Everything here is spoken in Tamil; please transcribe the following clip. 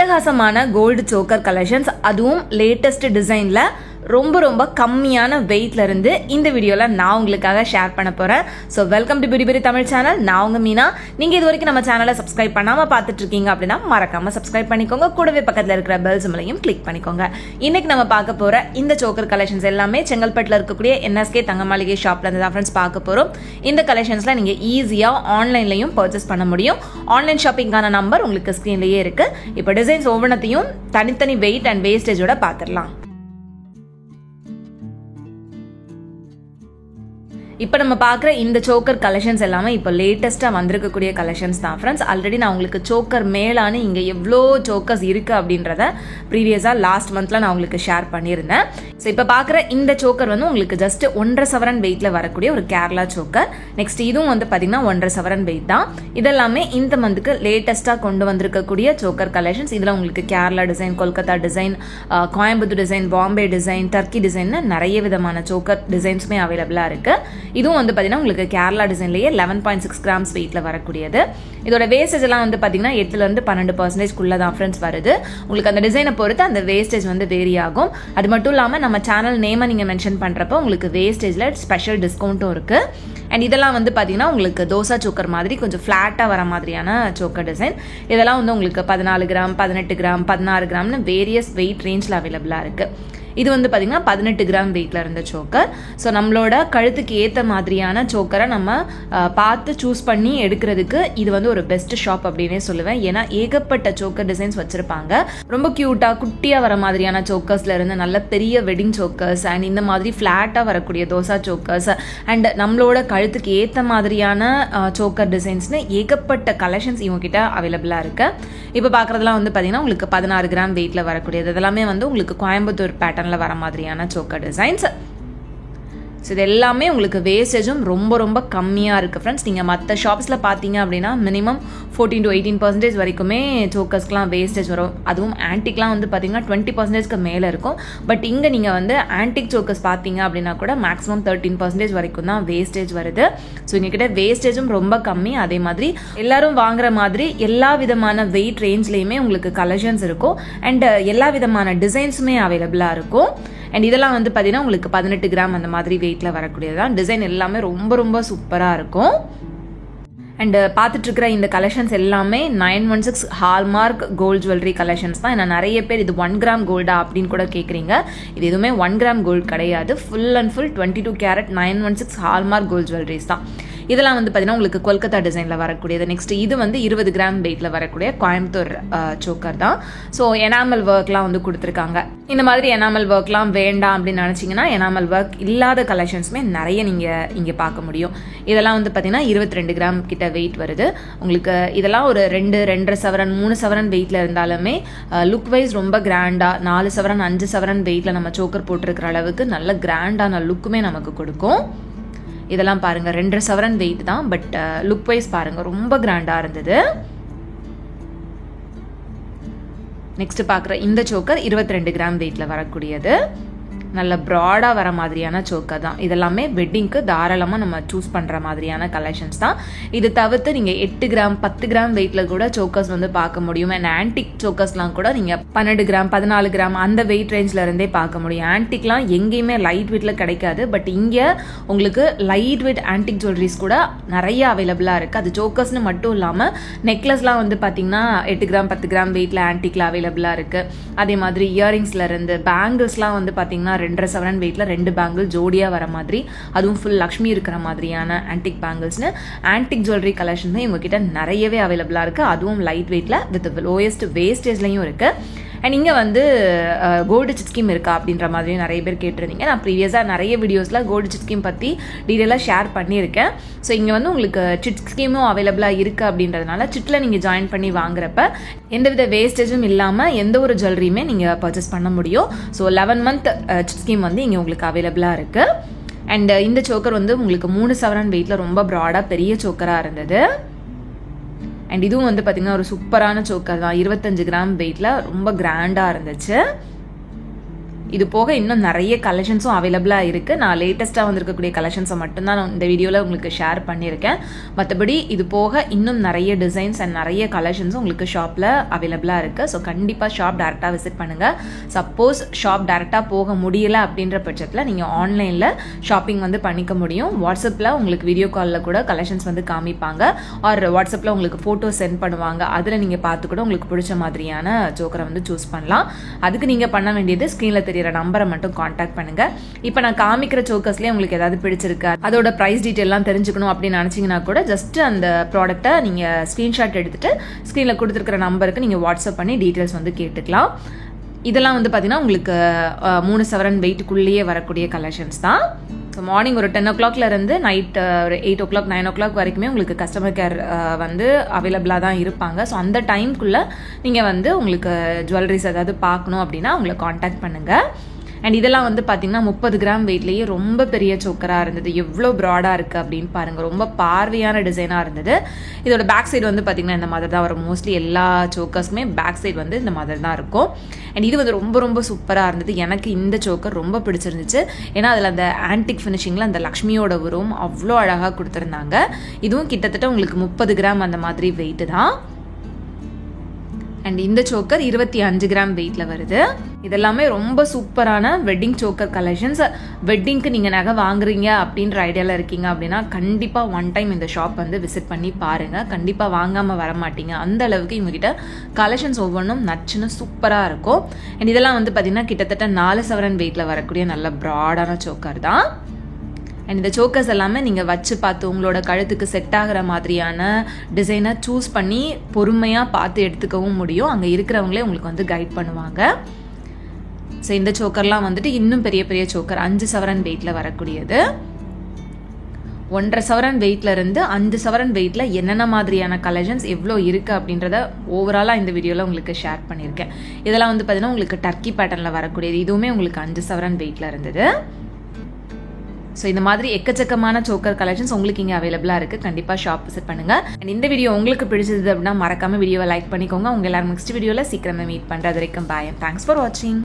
அட்டகாசமான கோல்டு சோக்கர் கலெக்ஷன்ஸ், அதுவும் லேட்டஸ்ட் டிசைன்ல ரொம்ப ரொம்ப கம்மியான வெயிட்ல இருந்து இந்த வீடியோல நான் உங்களுக்காக ஷேர் பண்ண போறேன். So welcome to beauty Tamil channel. நான் உங்க மீனா. நீங்க இது வரைக்கும் நம்ம சேனலை சப்ஸ்கிரைப் பண்ணாம பார்த்துட்டு இருக்கீங்க அப்படின்னா மறக்காம சப்ஸ்கிரைப் பண்ணிக்கோங்க. கூடவே பக்கத்துல இருக்கிற பெல் சிம்பலையும் கிளிக் பண்ணிக்கோங்க. இன்னைக்கு நம்ம பார்க்க போற இந்த சோக்கர் கலெக்ஷன்ஸ் எல்லாமே செங்கல்பட்டுல இருக்கக்கூடிய NSK தங்க மாளிகை ஷாப்ல இருந்து தான் ஃப்ரெண்ட்ஸ் பார்க்க போறோம். இந்த கலெக்ஷன்ஸ்ல நீங்க ஈஸியா ஆன்லைன்லயும் பர்ச்சேஸ் பண்ண முடியும். ஆன்லைன் ஷாப்பிங்கான நம்பர் உங்களுக்கு ஸ்கிரீன்லயே இருக்கு. இப்போ டிசைன்ஸ் ஒவ்வொன்றத்தையும் தனித்தனி வெயிட் அண்ட் வேஸ்டேஜோட பார்த்துடலாம். இப்போ நம்ம பார்க்குற இந்த சோக்கர் கலெக்ஷன்ஸ் எல்லாமே இப்போ லேட்டஸ்ட்டாக வந்திருக்கக்கூடிய கலெக்ஷன்ஸ் தான் ஃப்ரெண்ட்ஸ். ஆல்ரெடி நான் உங்களுக்கு சோக்கர் மேலான இங்கே எவ்வளோ சோக்கர்ஸ் இருக்குது அப்படின்றத ப்ரீவியஸாக லாஸ்ட் மந்த்தில் நான் உங்களுக்கு ஷேர் பண்ணியிருந்தேன். ஸோ இப்போ பார்க்குற இந்த சோக்கர் வந்து உங்களுக்கு ஜஸ்ட் 1.5 சவரன் வெயிட்டில் வரக்கூடிய ஒரு கேரளா சோக்கர். நெக்ஸ்ட் இதுவும் வந்து பார்த்தீங்கன்னா 1.5 சவரன் வெயிட் தான். இதெல்லாமே இந்த மந்த்துக்கு லேட்டஸ்ட்டாக கொண்டு வந்திருக்கக்கூடிய சோக்கர் கலெக்ஷன்ஸ். இதில் உங்களுக்கு Kerala design, Kolkata design, Coimbatore design, Bombay design, Turkey design நிறைய விதமான சோக்கர் டிசைன்ஸுமே அவைலபிளாக இருக்குது. இதுவும் வந்து பார்த்தீங்கன்னா உங்களுக்கு கேரளா டிசைன்லேயே 11.6 கிராம்ஸ் வெயிட்டில் வரக்கூடியது. இதோட வேஸ்டேஜ் எல்லாம் வந்து பார்த்தீங்கன்னா 8% 12% தான் ஃப்ரெண்ட்ஸ் வருது. உங்களுக்கு அந்த டிசைனை பொறுத்து அந்த வேஸ்டேஜ் வந்து வேரி ஆகும். அது மட்டும் இல்லாமல் நம்ம சேனல் நேமை நீங்கள் மென்ஷன் பண்ணுறப்போ உங்களுக்கு வேஸ்டேஜில் ஸ்பெஷல் டிஸ்கவுண்ட்டும் இருக்குது. அண்ட் இதெல்லாம் வந்து பார்த்தீங்கன்னா உங்களுக்கு தோசா சோக்கர் மாதிரி கொஞ்சம் ஃப்ளாட்டாக வர மாதிரியான சோக்கர் டிசைன். இதெல்லாம் வந்து உங்களுக்கு 14 கிராம், 18 கிராம், 16 கிராம்னு வேரியஸ் வெயிட் ரேஞ்சில் அவைலபிளாக இருக்குது. இது வந்து பார்த்தீங்கன்னா 18 கிராம் வெயிட்ல இருந்த சோக்கர். ஸோ நம்மளோட கழுத்துக்கு ஏற்ற மாதிரியான சோக்கரை நம்ம பார்த்து சூஸ் பண்ணி எடுக்கிறதுக்கு இது வந்து ஒரு பெஸ்ட் ஷாப் அப்படின்னே சொல்லுவேன். ஏன்னா ஏகப்பட்ட சோக்கர் டிசைன்ஸ் வச்சிருப்பாங்க. ரொம்ப கியூட்டாக குட்டியாக வர மாதிரியான சோக்கர்ஸ்ல இருந்து நல்ல பெரிய வெட்டிங் சோக்கர்ஸ் அண்ட் இந்த மாதிரி ஃப்ளாட்டாக வரக்கூடிய தோசா சோக்கர்ஸ் அண்ட் நம்மளோட கழுத்துக்கு ஏற்ற மாதிரியான சோக்கர் டிசைன்ஸ்னு ஏகப்பட்ட கலெக்ஷன்ஸ் இவங்க கிட்ட அவைலபிளாக இருக்கு. இப்போ பார்க்குறதுலாம் வந்து பார்த்தீங்கன்னா உங்களுக்கு 16 கிராம் வெயிட்ல வரக்கூடியது. இதெல்லாமே வந்து உங்களுக்கு கோயம்புத்தூர் பேட்டர்ன்ல வர மாதிரியான சோக்கர் டிசைன்ஸ். ஸோ இது எல்லாமே உங்களுக்கு வேஸ்டேஜும் ரொம்ப ரொம்ப கம்மியாக இருக்குது ஃப்ரெண்ட்ஸ். நீங்கள் மற்ற ஷாப்ஸில் பார்த்தீங்க அப்படின்னா மினிமம் 14 to 18% வரைக்குமே சோக்கர்ஸ்க்குலாம் வேஸ்டேஜ் வரும். அதுவும் ஆன்டிக்லாம் வந்து பார்த்தீங்கன்னா 20% மேலே இருக்கும். பட் இங்கே நீங்கள் வந்து ஆன்டிக் சோக்கர்ஸ் பார்த்தீங்க அப்படின்னா கூட மேக்ஸிமம் 13% வரைக்கும் தான் வேஸ்டேஜ் வருது. ஸோ எங்ககிட்ட வேஸ்டேஜும் ரொம்ப கம்மி. அதே மாதிரி எல்லாரும் வாங்குற மாதிரி எல்லா விதமான வெயிட் ரேஞ்ச்லேயுமே உங்களுக்கு கலெக்ஷன்ஸ் இருக்கும். அண்ட் எல்லா விதமான டிசைன்ஸுமே அவைலபிளாக இருக்கும். அண்ட் இதெல்லாம் வந்து பார்த்தீங்கன்னா உங்களுக்கு 18 கிராம் அந்த மாதிரி வெயிட்டில் வரக்கூடியதான். டிசைன் எல்லாமே ரொம்ப ரொம்ப சூப்பராக இருக்கும். அண்ட் பார்த்துட்டு இருக்கிற இந்த கலெக்ஷன்ஸ் எல்லாமே 916 ஹால்மார்க் கோல்ட் ஜுவல்லரி கலெக்ஷன்ஸ் தான். ஏன்னா நிறைய பேர் இது 1 கிராம் கோல்டா அப்படின்னு கூட கேட்குறீங்க. இது எதுவுமே 1 கிராம் கோல்டு கிடையாது. Full and full 22 carat 916 hallmark gold jewelleries தான். இதெல்லாம் வந்து பார்த்தீங்கன்னா உங்களுக்கு கொல்கத்தா டிசைனில் வரக்கூடியது. நெக்ஸ்ட் இது வந்து 20 கிராம் வெயிட்டில் வரக்கூடிய கோயம்புத்தூர் சோக்கர் தான். ஸோ எனாமல் ஒர்க்லாம் வந்து கொடுத்துருக்காங்க. இந்த மாதிரி எனாமல் ஒர்க்லாம் வேண்டாம் அப்படின்னு நினச்சிங்கன்னா எனாமல் ஒர்க் இல்லாத கலெக்ஷன்ஸுமே நிறைய நீங்கள் இங்கே பார்க்க முடியும். இதெல்லாம் வந்து பார்த்தீங்கன்னா 22 கிராம் கிட்ட வெயிட் வருது. உங்களுக்கு இதெல்லாம் ஒரு 2.5 சவரன் 3 சவரன் வெயிட்டில் இருந்தாலுமே லுக் வைஸ் ரொம்ப கிராண்டாக 4 சவரன் 5 சவரன் வெயிட்டில் நம்ம சோக்கர் போட்டிருக்கிற அளவுக்கு நல்ல கிராண்டான லுக்குமே நமக்கு கொடுக்கும். இதெல்லாம் பாருங்க 2.5 சவரன் வெயிட் தான். பட் லுக் வைஸ் பாருங்க ரொம்ப கிராண்டா இருந்தது. நெக்ஸ்ட் பார்க்குற இந்த சோக்கர் 22 கிராம் வெயிட்ல வரக்கூடியது. நல்ல ப்ராடாக வர மாதிரியான சோக்கர் தான். இதெல்லாமே வெட்டிங்க்கு தாராளமாக நம்ம சூஸ் பண்ணுற மாதிரியான கலெக்ஷன்ஸ் தான். இது தவிர்த்து நீங்கள் 8 கிராம் 10 கிராம் வெயிட்டில் கூட சோக்கர்ஸ் வந்து பார்க்க முடியும். அண்ட் ஆன்டிக் சோக்கர்ஸ்லாம் கூட நீங்கள் 12 கிராம் 14 கிராம் அந்த வெயிட் ரேஞ்சில் இருந்தே பார்க்க முடியும். ஆன்டிக்லாம் எங்கேயுமே லைட் வெயிட்டில் கிடைக்காது. பட் இங்கே உங்களுக்கு லைட் வெயிட் ஆன்டிக் ஜுவல்லரிஸ் கூட நிறைய அவைலபிளாக இருக்குது. அது சோக்கர்ஸ்னு மட்டும் இல்லாமல் நெக்லஸ்லாம் வந்து பார்த்தீங்கன்னா 8 கிராம் 10 கிராம் வெயிட்டில் ஆன்டிக்கில் அவைலபிளாக இருக்குது. அதே மாதிரி இயரிங்ஸ்ல இருந்து பேங்கிள்ஸ்லாம் வந்து பார்த்தீங்கன்னா 2.5 சவரன் வெயிட்ல 2 பேங்கிள் ஜோடியா வர மாதிரி, அதுவும் ஃபுல் லக்ஷ்மி இருக்கிற மாதிரியான ஆன்டிக் பேங்கிள்ஸ்னு ஆன்டிக் ஜுவல்லரி கலெக்ஷன் இவங்க கிட்ட நிறையவே அவைலபிளா இருக்கு. அதுவும் லைட் வெயிட்ல வித் லோயஸ்ட் வேஸ்டேஜ்லயும் இருக்கு. அண்ட் இங்கே வந்து கோல்டு சிட் ஸ்கீம் இருக்கா அப்படின்ற மாதிரி நிறைய பேர் கேட்டிருந்தீங்க. நான் ப்ரீவியஸாக நிறைய வீடியோஸில் கோல்டு சிட் ஸ்கீம் பற்றி டீட்டெயிலாக ஷேர் பண்ணியிருக்கேன். ஸோ இங்கே வந்து உங்களுக்கு சிட் ஸ்கீமும் அவைலபிளாக இருக்குது அப்படின்றதுனால சிட்டில் நீங்கள் ஜாயின் பண்ணி வாங்குறப்ப எந்தவித வேஸ்டேஜும் இல்லாமல் எந்த ஒரு ஜுவல்லரியுமே நீங்கள் பர்ச்சேஸ் பண்ண முடியும். ஸோ 11 மந்த் சிட் ஸ்கீம் வந்து இங்கே உங்களுக்கு அவைலபிளாக இருக்குது. அண்ட் இந்த சோக்கர் வந்து உங்களுக்கு 3 சவரன் வெயிட்டில் ரொம்ப ப்ராடாக பெரிய சோக்கராக இருந்தது. அண்ட் இதுவும் வந்து பார்த்தீங்கன்னா ஒரு சூப்பரான சோக்கர் தான். 25 கிராம் வெயிட்டில் ரொம்ப கிராண்டாக இருந்துச்சு. இது போக இன்னும் நிறைய கலெக்ஷன்ஸும் அவைலபிளாக இருக்குது. நான் லேட்டஸ்ட்டாக வந்திருக்கக்கூடிய கலெக்ஷன்ஸை மட்டும்தான் நான் இந்த வீடியோவில் உங்களுக்கு ஷேர் பண்ணியிருக்கேன். மற்றபடி இது போக இன்னும் நிறைய டிசைன்ஸ் அண்ட் நிறைய கலெக்ஷன்ஸும் உங்களுக்கு ஷாப்பில் அவைலபிளாக இருக்குது. ஸோ கண்டிப்பாக ஷாப் டேரெக்டாக விசிட் பண்ணுங்கள். சப்போஸ் ஷாப் டேரெக்டாக போக முடியல அப்படின்ற பட்சத்தில் நீங்கள் ஆன்லைனில் ஷாப்பிங் வந்து பண்ணிக்க முடியும். வாட்ஸ்அப்பில் உங்களுக்கு வீடியோ காலில் கூட கலெக்ஷன்ஸ் வந்து காமிப்பாங்க. ஆர் வாட்ஸ்அப்பில் உங்களுக்கு ஃபோட்டோ சென்ட் பண்ணுவாங்க. அதில் நீங்கள் பார்த்து கூட உங்களுக்கு பிடிச்ச மாதிரியான சோக்கரை வந்து சூஸ் பண்ணலாம். அதுக்கு நீங்கள் பண்ண வேண்டியது ஸ்க்ரீனில் தெரியிற நம்பரை மட்டும் காண்டாக்ட் பண்ணுங்க. இப்போ நான் காமிக்கிற சோக்கர்ஸ்லேயே உங்களுக்கு ஏதாவது பிடிச்சிருக்கு, அதோட ப்ரைஸ் டீட்டெயிலாம் தெரிஞ்சுக்கணும் அப்படின்னு நினச்சிங்கன்னா கூட ஜஸ்ட் அந்த ப்ராடக்ட்டை நீங்கள் ஸ்க்ரீன்ஷாட் எடுத்துட்டு ஸ்க்ரீனில் கொடுத்துருக்கிற நம்பருக்கு நீங்கள் வாட்ஸ்அப் பண்ணி டீட்டெயில்ஸ் வந்து கேட்டுக்கலாம். இதெல்லாம் வந்து பார்த்தீங்கன்னா உங்களுக்கு 3 சவரன் வெயிட்டுக்குள்ளேயே வரக்கூடிய கலெக்ஷன்ஸ் தான். ஸோ மார்னிங் ஒரு 10 o'clockல இருந்து நைட் ஒரு 8 o'clock 9 o'clock வரைக்குமே உங்களுக்கு கஸ்டமர் கேர் வந்து அவைலபிளாக தான் இருப்பாங்க. ஸோ அந்த டைம்குள்ளே நீங்கள் வந்து உங்களுக்கு ஜுவல்லரிஸ் ஏதாவது பார்க்கணும் அப்படின்னா உங்களை காண்டாக்ட் பண்ணுங்கள். அண்ட் இதெல்லாம் வந்து பார்த்தீங்கன்னா 30 கிராம் வெயிட்லேயே ரொம்ப பெரிய சோக்கராக இருந்தது. எவ்வளோ ப்ராடாக இருக்குது அப்படின்னு பாருங்கள். ரொம்ப பார்வையான டிசைனாக இருந்தது. இதோட பேக் சைடு வந்து பார்த்தீங்கன்னா இந்த மாதிரி தான் வரும். மோஸ்ட்லி எல்லா சோக்கர்ஸுமே பேக் சைடு வந்து இந்த மாதிரி தான் இருக்கும். அண்ட் இது வந்து ரொம்ப ரொம்ப சூப்பராக இருந்தது. எனக்கு இந்த சோக்கர் ரொம்ப பிடிச்சிருந்துச்சு. ஏன்னா அதில் அந்த ஆன்டிக் ஃபினிஷிங்கில் அந்த லக்ஷ்மியோட உருவம் அவ்வளோ அழகாக கொடுத்துருந்தாங்க. இதுவும் கிட்டத்தட்ட உங்களுக்கு 30 கிராம் அந்த மாதிரி வெயிட்டு தான். அண்ட் இந்த சோக்கர் 25 கிராம் வெயிட்ல வருது. இதெல்லாமே ரொம்ப சூப்பரான வெட்டிங் சோக்கர் கலெக்ஷன்ஸ். வெட்டிங்க்கு நீங்கள் நகை வாங்குறீங்க அப்படின்ற ஐடியாவில் இருக்கீங்க அப்படின்னா கண்டிப்பாக ஒன் டைம் இந்த ஷாப் வந்து விசிட் பண்ணி பாருங்கள். கண்டிப்பாக வாங்காமல் வர மாட்டீங்க. அந்த அளவுக்கு இவங்ககிட்ட கலெக்ஷன்ஸ் ஒவ்வொன்றும் நச்சுன்னு சூப்பராக இருக்கும். அண்ட் இதெல்லாம் வந்து பார்த்தீங்கன்னா கிட்டத்தட்ட 4 சவரன் வெயிட்டில் வரக்கூடிய நல்ல ப்ராடான சோக்கர் தான். அண்ட் இந்த சோக்கர்ஸ் எல்லாமே நீங்கள் வச்சு பார்த்து உங்களோட கழுத்துக்கு செட் ஆகிற மாதிரியான டிசைனை சூஸ் பண்ணி பொறுமையாக பார்த்து எடுத்துக்கவும் முடியும். அங்கே இருக்கிறவங்களே உங்களுக்கு வந்து கைட் பண்ணுவாங்க. ஸோ இந்த சோக்கர்லாம் வந்துட்டு இன்னும் பெரிய பெரிய சோக்கர் 5 சவரன் வெயிட்டில் வரக்கூடியது. 1.5 சவரன் வெயிட்ல இருந்து 5 சவரன் வெயிட்ல என்னென்ன மாதிரியான கலெக்ஷன்ஸ் எவ்வளோ இருக்குது அப்படின்றத ஓவராலாக இந்த வீடியோவில் உங்களுக்கு ஷேர் பண்ணியிருக்கேன். இதெல்லாம் வந்து பார்த்தீங்கன்னா உங்களுக்கு டர்க்கி பேட்டர்னில் வரக்கூடியது. இதுவுமே உங்களுக்கு 5 சவரன் வெயிட்ல இருந்தது. ஸோ இந்த மாதிரி எக்கச்சக்கமான சோக்கர் கலெக்ஷன்ஸ் உங்களுக்கு இங்கே அவைலபிளாக இருக்குது. கண்டிப்பாக ஷாப் விசிட் பண்ணுங்கள். அண்ட் இந்த வீடியோ உங்களுக்கு பிடிச்சது அப்படின்னா மறக்காமல் வீடியோவை லைக் பண்ணிக்கோங்க. உங்கள் எல்லாரும் நெக்ஸ்ட் வீடியோவில் சீக்கிரமே மீட் பண்ணுறது வரைக்கும் பாய். தேங்க்ஸ் ஃபார் வாட்சிங்.